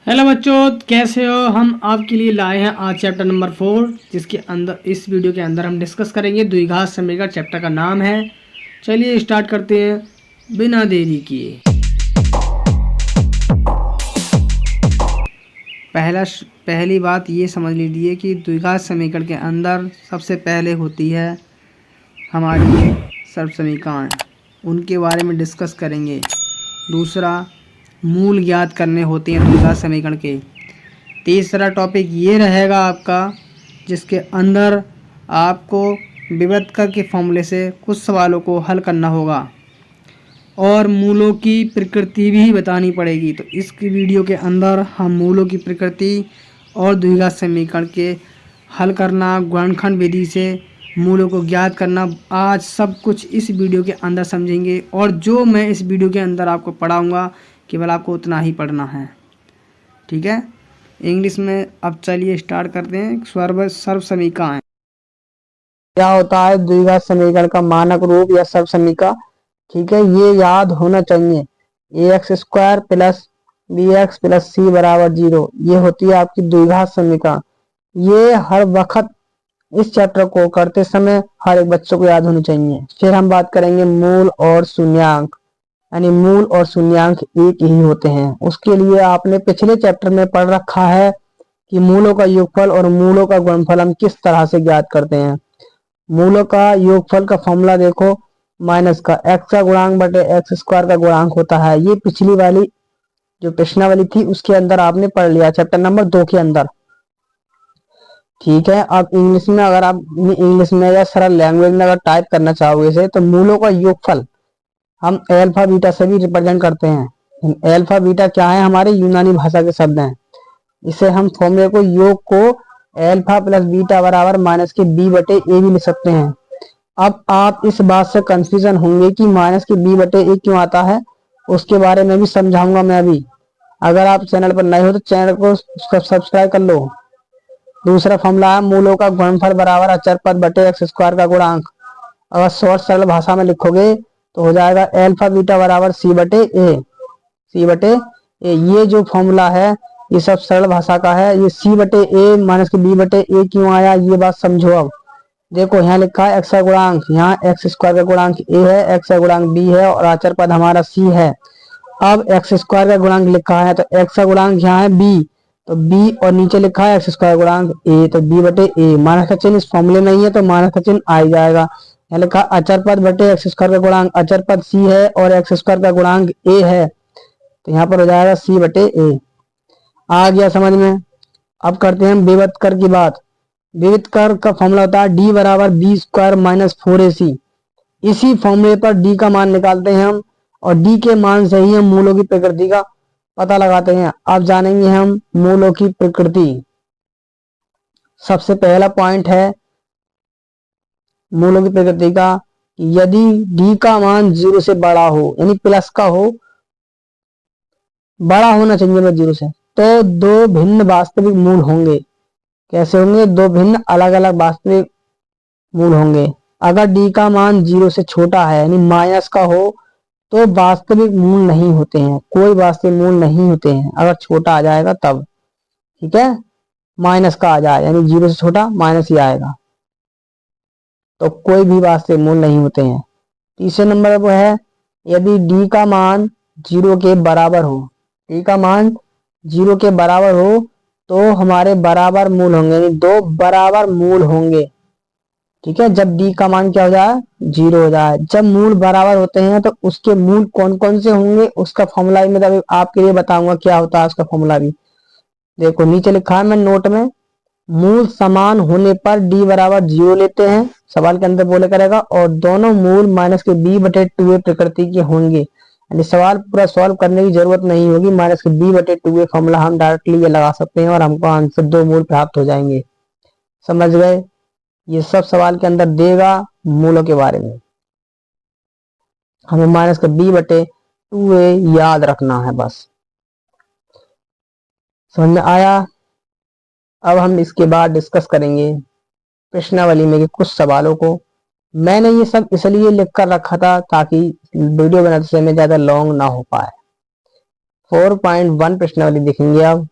Hello बच्चों, कैसे हो। हम आपके लिए लाए हैं आज चैप्टर नंबर 4, जिसके अंदर इस वीडियो के अंदर हम डिस्कस करेंगे द्विघात समीकरण। चैप्टर का नाम है। चलिए स्टार्ट करते हैं बिना देरी किए। पहली बात ये समझ लीजिए कि द्विघात समीकरण के अंदर सबसे पहले होती है हमारी सर्व समीकरण, उनके बारे में डिस्कस करेंगे। दूसरा, मूल ज्ञात करने होते हैं द्विघात समीकरण के। तीसरा टॉपिक ये रहेगा आपका, जिसके अंदर आपको विभेदक के फॉर्मूले से कुछ सवालों को हल करना होगा और मूलों की प्रकृति भी बतानी पड़ेगी। तो इस वीडियो के अंदर हम मूलों की प्रकृति और द्विघात समीकरण के हल करना, गुणनखंड विधि से मूलों को ज्ञात करना, आज सब कुछ इस वीडियो के अंदर समझेंगे। और जो मैं इस वीडियो के अंदर आपको पढ़ाऊँगा केवल आपको उतना ही पढ़ना है, ठीक है। इंग्लिश में अब चलिए स्टार्ट करते हैं। सर्व समीकरण क्या होता है? द्विघात समीकरण का मानक रूप या सर्व समीकरण, ठीक है। ये याद होना चाहिए। ax² plus bx plus c बराबर 0, ये होती है आपकी द्विघात समीकरण। ये हर वक्त इस चैप्टर को करते समय हर एक बच्चों को याद होनी चाहिए। फिर हम बात करेंगे मूल और शून्यांक, यानी मूल और शून्यांक एक ही होते हैं। उसके लिए आपने पिछले चैप्टर में पढ़ रखा है कि मूलों का योगफल और मूलों का गुणनफल हम किस तरह से ज्ञात करते हैं। मूलों का योगफल का फॉर्मूला देखो, माइनस का x का गुणांक बटे x² का गुणांक होता है। ये पिछली वाली जो प्रश्नावली थी उसके अंदर आपने पढ़ लिया, चैप्टर नंबर 2 के अंदर, ठीक है। अब इंग्लिश में, अगर आप इंग्लिश में या सरल लैंग्वेज में अगर टाइप करना चाहोगे इसे, तो मूलों का योगफल हम अल्फा बीटा से भी रिप्रेजेंट करते हैं। अल्फा बीटा क्या है? हमारे यूनानी भाषा के शब्द हैं। इसे हम फॉर्मूले को, योग को अल्फा प्लस बीटा बराबर माइनस के बी बटे ए भी लिख सकते हैं। अब आप इस बात से कंफ्यूजन होंगे कि माइनस के बी बटे ए क्यों आता है, उसके बारे में भी समझाऊंगा मैं अभी। अगर आप चैनल पर नए हो तो चैनल को सब्सक्राइब कर लो। दूसरा फॉर्मूला है मूलों का गुणनफल बराबर अचर पद बटे x² का गुणांक। अगर शॉर्ट सरल भाषा में लिखोगे तो हो जाएगा अल्फा बीटा बराबर सी बटे ए। ये जो फॉर्मूला है ये सब सरल भाषा का है। ये सी बटे ए माइनस के बी बटे ए क्यों आया, ये बात समझो। अब देखो, यहाँ लिखा है x का गुणांक, यहाँ x² का गुणांक a है, x का गुणांक b है और आचर पद हमारा c है। अब x² का गुणांक लिखा है तो x का गुणांक यहाँ है b, तो b, और नीचे लिखा है x² गुणांक a, तो b बटे ए। माइनस का चिन्ह इस फॉर्मूले नहीं है तो माइनस का चिन्ह आ ही जाएगा। यहाँ लिखा अचर पद बटे x² का गुणांक, अचर पद c है और x² का गुणांक a है, तो यहाँ पर हो जाएगा c बटे ए। आ गया समझ में। अब करते हैं विभेदक की बात। विभेदक का फॉर्मूला होता है d बराबर b² माइनस 4ac। इसी फॉर्मूले पर d का मान निकालते हैं हम, और d के मान से ही हम मूलों की प्रकृति का पता लगाते हैं। अब जानेंगे हम मूलों की प्रकृति। सबसे पहला पॉइंट है मूलों की प्रकृति का, यदि d का मान 0 से बड़ा हो, यानी प्लस का हो, बड़ा होना चाहिए 0 से, तो दो भिन्न वास्तविक मूल होंगे। कैसे होंगे? दो भिन्न अलग अलग वास्तविक मूल होंगे। अगर d का मान 0 से छोटा है, यानी माइनस का हो, तो वास्तविक मूल नहीं होते हैं, कोई वास्तविक मूल नहीं होते हैं। अगर छोटा आ जाएगा तब, ठीक है, माइनस का आ जाए, यानी 0 से छोटा माइनस ही आएगा, तो कोई भी वास्तविक मूल नहीं होते हैं। तीसरे नंबर पर है, यदि d का मान 0 के बराबर हो, d का मान 0 के बराबर हो तो हमारे बराबर मूल होंगे, यानी दो बराबर मूल होंगे, ठीक है। जब d का मान क्या हो जाए? 0 हो जाए। जब मूल बराबर होते हैं तो उसके मूल कौन कौन से होंगे उसका फॉर्मूला भी मैं आपके लिए बताऊंगा क्या होता है उसका फॉर्मूला भी। देखो, नीचे लिखा है मैं नोट में, मूल समान होने पर d बराबर 0 लेते हैं, सवाल के अंदर बोले करेगा, और दोनों मूल माइनस के b बटे 2a प्रकृति के होंगे, यानी सवाल पूरा सॉल्व करने की जरूरत नहीं होगी। माइनस के b बटे 2a फॉर्मूला हम डायरेक्टली ये लगा सकते हैं और हमको आंसर दो मूल प्राप्त हो जाएंगे। समझ गए? ये सब सवाल के अंदर देगा मूलों के बारे में। हमें माइनस का b बटे 2a याद रखना है, बस। समझ में आया? अब हम इसके बाद डिस्कस करेंगे प्रश्नावली में के कुछ सवालों को। मैंने ये सब इसलिए लिख कर रखा था ताकि वीडियो बनाते समय ज्यादा लॉन्ग ना हो पाए। 4.1 प्रश्नावली देखेंगे अब।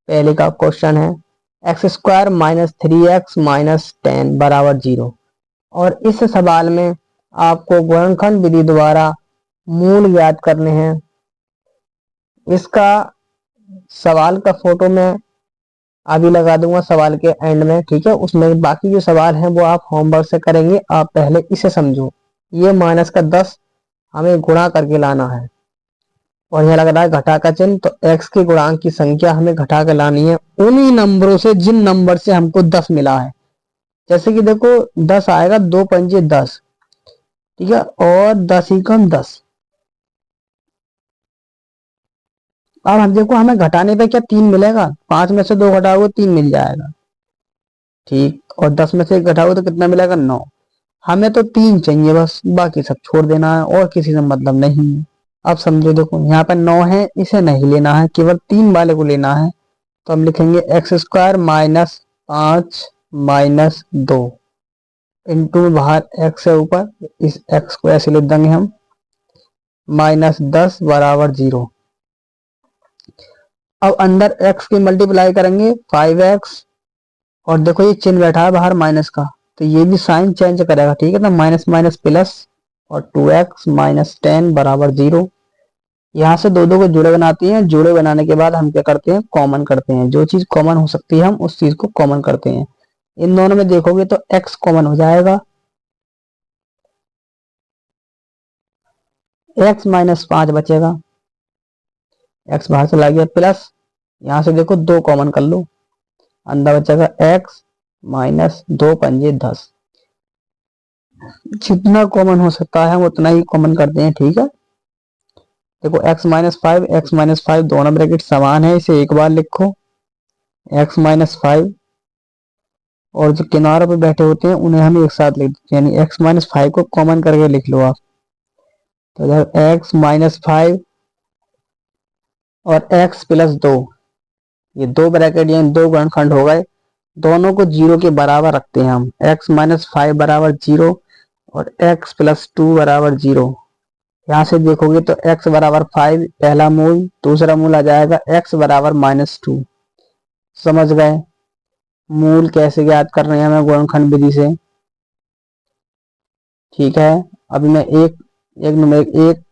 पहले का क्वेश्चन है x square minus 3x minus 10 बराबर 0। और इस सवाल में आपको गुणनखंड विधि द्वारा मूल ज्ञात करने हैं। इसका सवाल का फोटो मैं अभी लगा दूंगा सवाल के एंड में, ठीक है। उसमें बाकी जो सवाल हैं वो आप होमवर्क से करेंगे। आप पहले इसे समझो। ये माइनस का 10 हमें गुणा करके लाना है और यहाँ लग रहा है घटा का चिन्ह, तो x के गुणांक की संख्या हमें घटा कर लानी है उन्हीं नंबरों से जिन नंबर से हमको 10 मिला है। जैसे कि देखो 10 आएगा, 2 पंजे 10, ठीक है, और 10 ही कम 10। अब हम देखो हमें घटाने पे क्या 3 मिलेगा, 5 में से 2 घटाओगे 3 मिल जाएगा, ठीक, और 10 में से 1 घटाओगे तो कितना मिलेगा 9। हमें तो 3 चाहिए बस, बाकी सब छोड़ देना है और किसी से मतलब नहीं है। अब समझो देखो यहाँ पर 9 है, इसे नहीं लेना है, केवल 3 वाले को लेना है। तो हम लिखेंगे x square minus 5 minus 2 into बाहर एक्स है ऊपर, इस एक्स को ऐसे लिख देंगे हम, माइनस 10 बराबर 0। अब अंदर x की मल्टीप्लाई करेंगे 5x, और देखो ये चिन्ह बैठा है बाहर माइनस का, तो ये भी साइन चेंज करेगा, ठीक है ना, माइनस माइनस प्लस, और 2x माइनस 10 बराबर 0। यहाँ से दो दो को जोड़े बनाती हैं, जोड़े बनाने के बाद हम क्या करते हैं, कॉमन करते हैं। जो चीज कॉमन हो सकती है हम उस चीज को कॉमन करते हैं। इन दोनों में देखोगे तो x कॉमन हो जाएगा, x माइनस 5 बचेगा, x बाहर चला गया, प्लस यहाँ से देखो 2 कॉमन कर लो, अंदर बचेगा x माइनस 2 पंजे 10। जितना कॉमन हो सकता है हम उतना ही कॉमन करते हैं, ठीक है। देखो x माइनस 5 दोनों ब्रैकेट समान है, इसे एक बार लिखो x माइनस 5, और जो किनारों पे बैठे होते हैं उन्हें हम एक साथ लिख देते हैं, यानी x माइनस 5 को कॉमन करके लिख लो आप। तो इधर x माइनस 5 और x प्लस 2, ये दो ब्रैकेट यानी दो गुणनखंड हो गए, दोनों को 0 के बराबर रखते हैं हम। x माइनस 5 बराबर 0 और x प्लस 2 बराबर 0। यहाँ से देखोगे तो x बराबर 5 पहला मूल, दूसरा मूल आ जाएगा x बराबर माइनस 2। समझ गए मूल कैसे ज्ञात कर रहे हैं हमें गुणनखंड विधि से, ठीक है। अभी मैं एक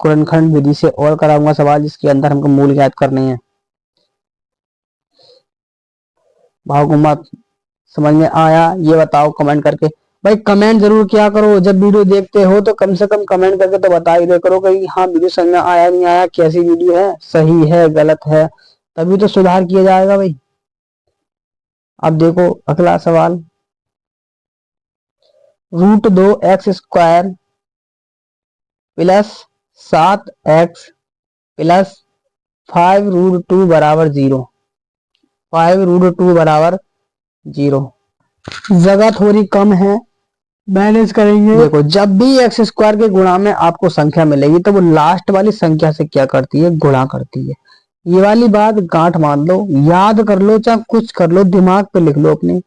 गुणनखंड विधि से और कराऊंगा सवाल जिसके अंदर हमको मूल ज्ञात करने हैं। भाव मत, समझ में आया ये बताओ कमेंट करके। भाई कमेंट जरूर किया करो, जब वीडियो देखते हो तो कम से कम कमेंट करके तो बता ही दे करो कि हाँ वीडियो समझ में आया नहीं आया, कैसी वीडियो है, सही है गलत है, तभी तो सुधार किया जाएगा भाई। अब देखो अगला सवाल, root 2 x square plus 7x plus 5 root 2 बराबर 0। 5 रूट 2 बराबर 0। जगह थोड़ी कम है, मैनेज करेंगे। देखो जब भी एक्स स्क्वायर के गुणा में आपको संख्या मिलेगी तो वो लास्ट वाली संख्या से क्या करती है, गुणा करती है। ये वाली बात गांठ मान लो, याद कर लो, चाहे कुछ कर लो, दिमाग पे लिख लो अपने।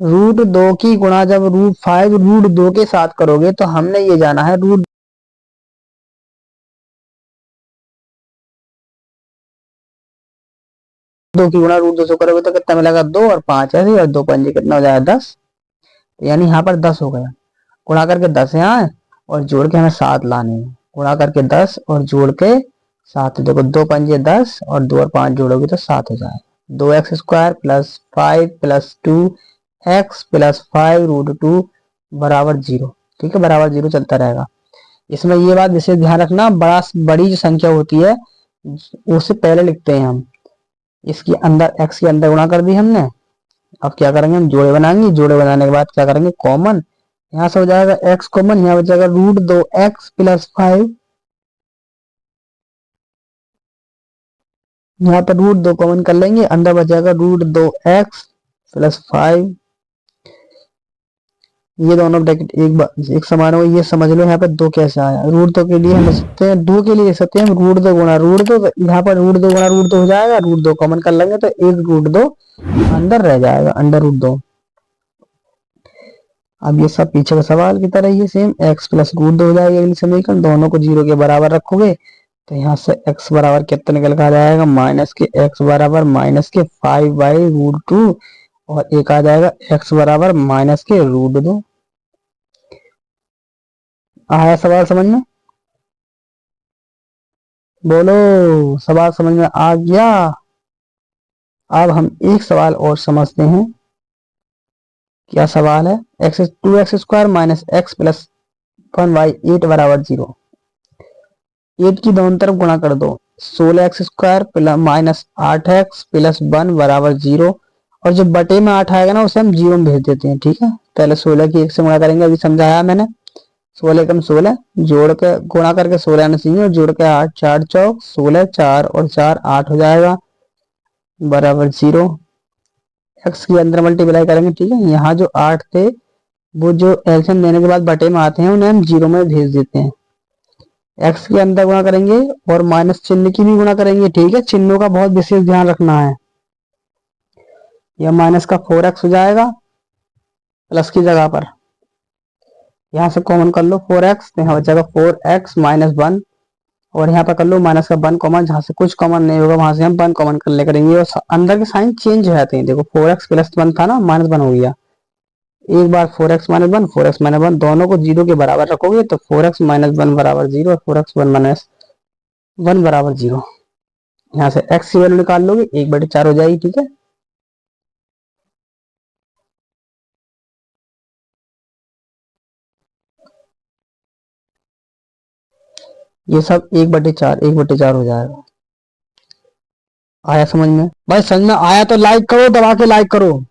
रूट 2 की गुणा जब रूट 5 रूट 2 के साथ करोगे तो हमने ये जाना है रूट दो की गुणा रूट 2 से करोगे तो कितना मिलेगा 2 और 5 ऐसे, और 2 पंजे कितना हो जाएगा 10, यानी यहाँ पर 10 हो गया। गुणा करके 10 यहाँ है और जोड़ के हमें 7 लाने हैं, गुणा करके 10 और जोड़ के 7। देखो 2 पंजे 10 और 2 और 5 जोड़ोगे तो 7 हो जाएगा। 2x square plus 5 plus 2 x plus 5 root 2 बराबर 0, ठीक है, बराबर 0 चलता रहेगा। इसमें ये बात विशेष ध्यान रखना, बड़ी जो संख्या होती है उससे पहले लिखते हैं हम। इसके अंदर x के अंदर गुणा कर दी हमने, अब क्या करेंगे हम जोड़े बनाएंगे, जोड़े बनाने के बाद क्या करेंगे कॉमन, यहाँ से हो जाएगा x कॉमन, यहाँ बचेगा रूट 2 एक्स प्लस 5, यहाँ पर रूट 2 कॉमन कर लेंगे, अंदर बचेगा रूट 2 एक्स प्लस 5। ये दोनों ब्रैकेट एक समान हो, ये समझ लो यहाँ पर 2 कैसे आया। रूट 2 के लिए हम लिख सकते हैं, 2 के लिए लिख सकते हैं रूट 2 गुणा रूट 2, यहाँ पर रूट 2 गुणा रूट 2 हो जाएगा, रूट 2 कॉमन कर लेंगे तो एक रूट 2 अंदर रह जाएगा, अंडर रूट 2। अब ये सब पीछे का सवाल की तरह ही सेम, x प्लस रूट 2 हो जाएगा अगली समीकरण, दोनों को 0 के बराबर रखोगे तो यहाँ से x बराबर कितना निकल कर आ जाएगा, माइनस के x बराबर माइनस के 5/√2 और एक आ जाएगा x बराबर माइनस के √2। आया सवाल समझ में? बोलो, सवाल समझ में आ गया? अब हम एक सवाल और समझते हैं। क्या सवाल है? 2x² माइनस x प्लस 1/8 बराबर 0। 8 की दोनों तरफ गुणा कर दो। 16x² plus minus 8x plus 1 बराबर 0। और जो बटे में 8 आएगा ना उसे हम 0 में भेज देते हैं। ठीक है, पहले 16 की 1 से गुणा करेंगे, अभी समझाया मैंने। 16 कम 16 जोड़ के गुणा करके 16 आना चाहिए और जोड़ के 8 4 चौक 16, 4 और 4 8 हो जाएगा बराबर 0। एक्स के अंदर मल्टीप्लाई करेंगे। ठीक है, यहाँ जो 8 थे वो जो एलसीएम देने के बाद बटे में आते हैं उन्हें हम 0 में भेज देते हैं। एक्स के अंदर गुणा करेंगे और माइनस चिन्ह की भी गुणा करेंगे। ठीक है, चिन्हों का बहुत विशेष ध्यान रखना है। यह माइनस का 4x हो जाएगा प्लस की जगह पर। यहाँ से कॉमन कर लो 4x, तो यहाँ बचेगा 4x माइनस 1 और यहाँ पर कर लो माइनस का 1 कॉमन, जहाँ से कुछ कॉमन नहीं होगा वहां से हम 1 कॉमन कर ले करेंगे और अंदर के साइन चेंज हो जाते हैं। देखो 4x प्लस 1 था ना, माइनस 1 हो गया। एक बार 4x माइनस 1 4x माइनस 1 दोनों को 0 के बराबर रखोगे तो 4x माइनस 1 बराबर 0 और 4x 1 माइनस 1 बराबर 0। यहाँ से x की वैल्यू निकाल लोगे 1/4 हो जाएगी। ठीक है, ये सब 1/4 1/4 हो जाएगा। आया समझ में? भाई समझ में आया तो लाइक करो, दबा के लाइक करो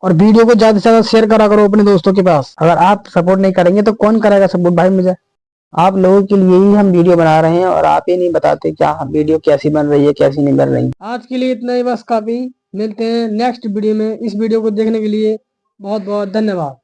और वीडियो को ज्यादा से ज्यादा शेयर करा करो अपने दोस्तों के पास। अगर आप सपोर्ट नहीं करेंगे तो कौन करेगा सपोर्ट भाई मुझे? आप लोगों के लिए ही हम वीडियो बना रहे हैं और आप ही नहीं बताते क्या वीडियो कैसी बन रही है कैसी नहीं बन रही। आज के लिए इतना ही बस काफी। मिलते हैं नेक्स्ट वीडियो में। इस वीडियो को देखने के लिए बहुत बहुत धन्यवाद।